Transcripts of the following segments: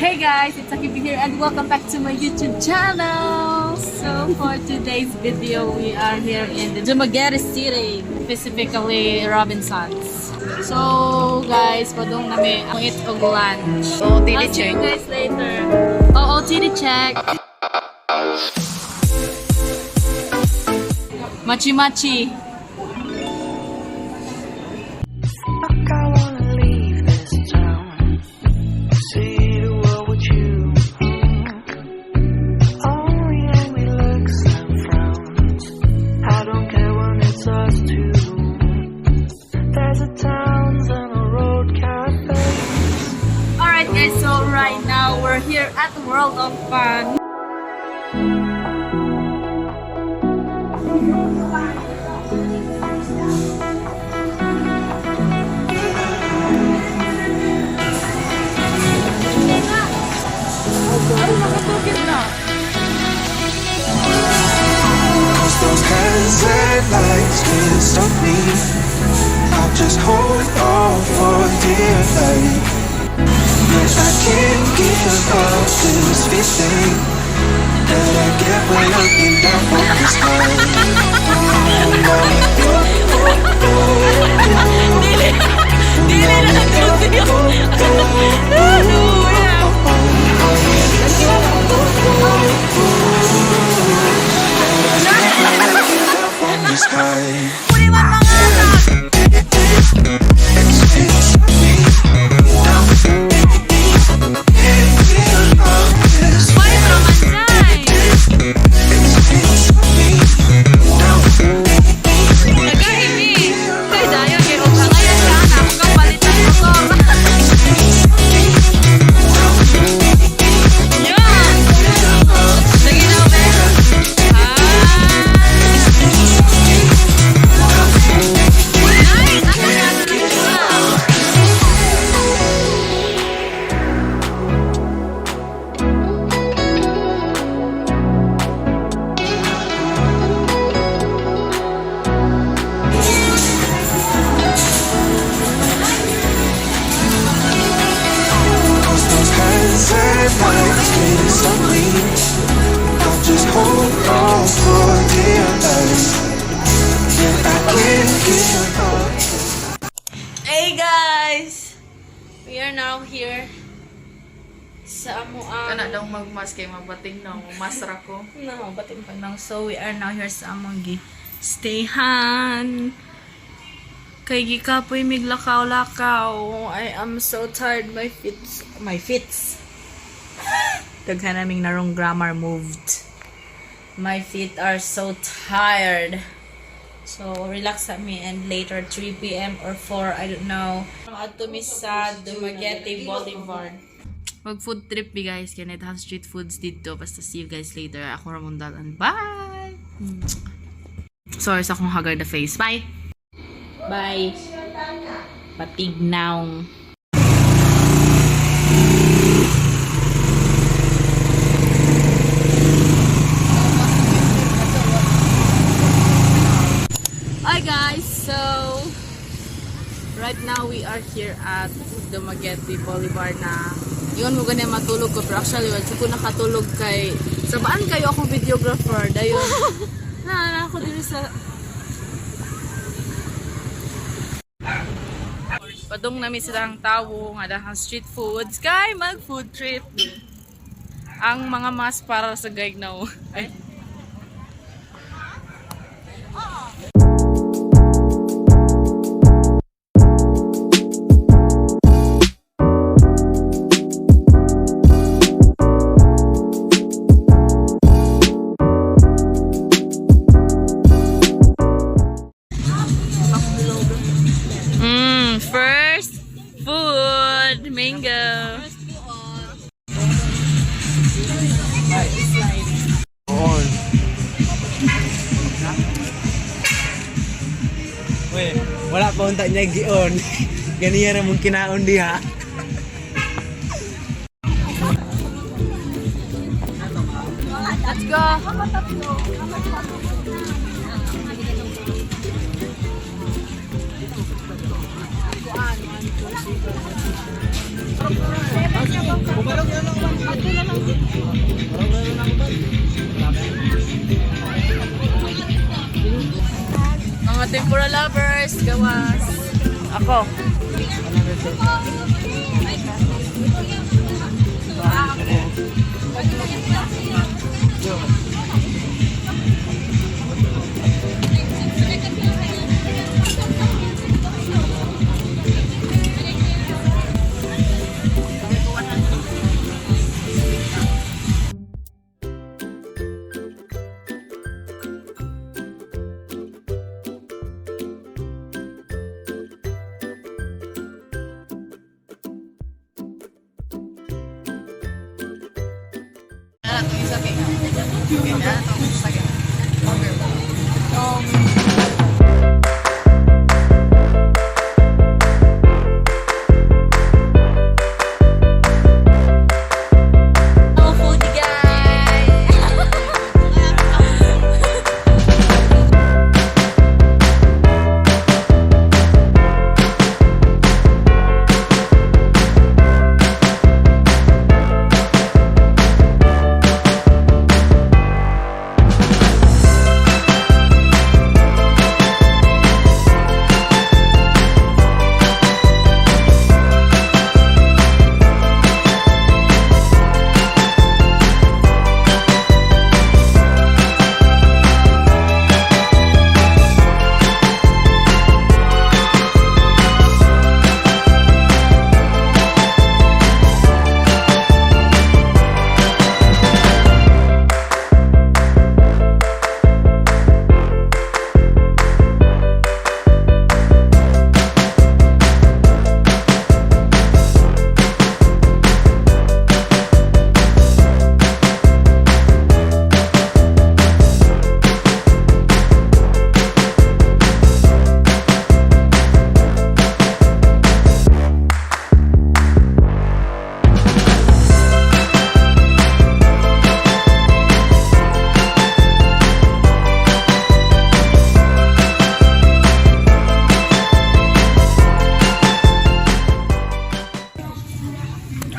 Hey guys, it's SakiV here and welcome back to my YouTube channel. So for today's video, we are here in the Dumaguete City, specifically Robinsons. So guys, padung nami ang eat og lunch. OOTD I'll see check. you guys later. OOTD check. Machi machi. So right now we're here at the World of Fun. Those hazard lights can't stop me. I'll just hold on for dear life. Yes, I can't give up this feeling that I get when looking down from the sky. Hey guys! We are now here sa amuang... Kana daw magmas kay mabating na umasra ko. No, batin pa lang. So we are now here sa among stayhan. Kay gikapoy miglakaw-lakaw. I am so tired. My feet. Daghan naming narong grammar moved. My feet are so tired. So, relax at me and later 3 p.m. or 4, I don't know. Ato mi sa Dumaguete Boulevard. Mag food trip mi guys. Kaya net have street foods dito. Basta see you guys later. Ako Ramondalan. Bye! Sorry sa akong haggard na face. Bye! Bye! Patignaw. Hi guys, so right now we are here at Dumaguete Boulevard na yun mo ganyan matulog ko, pero actually wala ko nakatulog kay sabaan kayo akong videographer dayon na ako dito sa padong namin silang tawo nga dahang street foods kay mag food trip ang mga mas para sa gaynaw ay first food, mango. Weh, wala pa unta niya gion. Ganiya ra mong kinaon diha. Let's go. Bumalog yan lang. Mga tempura lovers, gawas. Ako.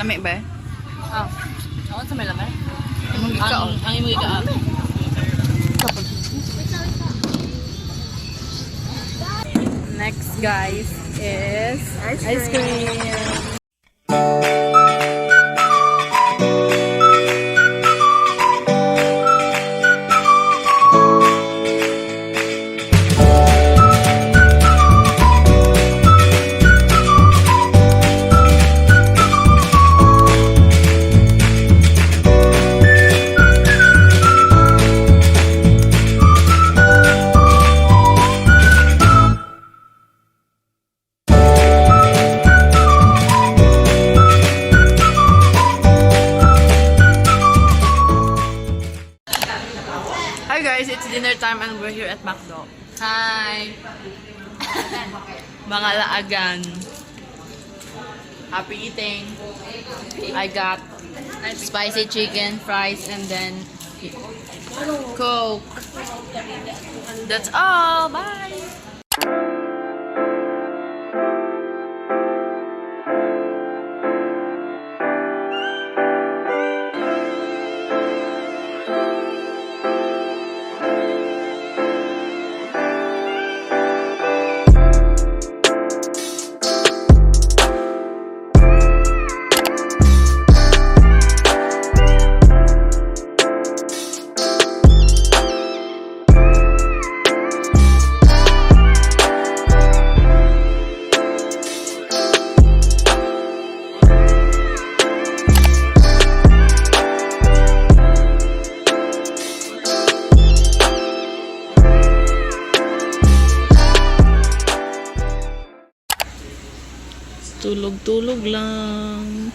Lami ba? Ah. Ako sa may laman. Imong ikaw. Ang imong ikaw. Next guys is ice cream. Hi guys, it's dinner time and we're here at McDo. Hi! Mga laagan. Happy eating. I got spicy chicken, fries, and then Coke. That's all. Bye! Tulog-tulog lang.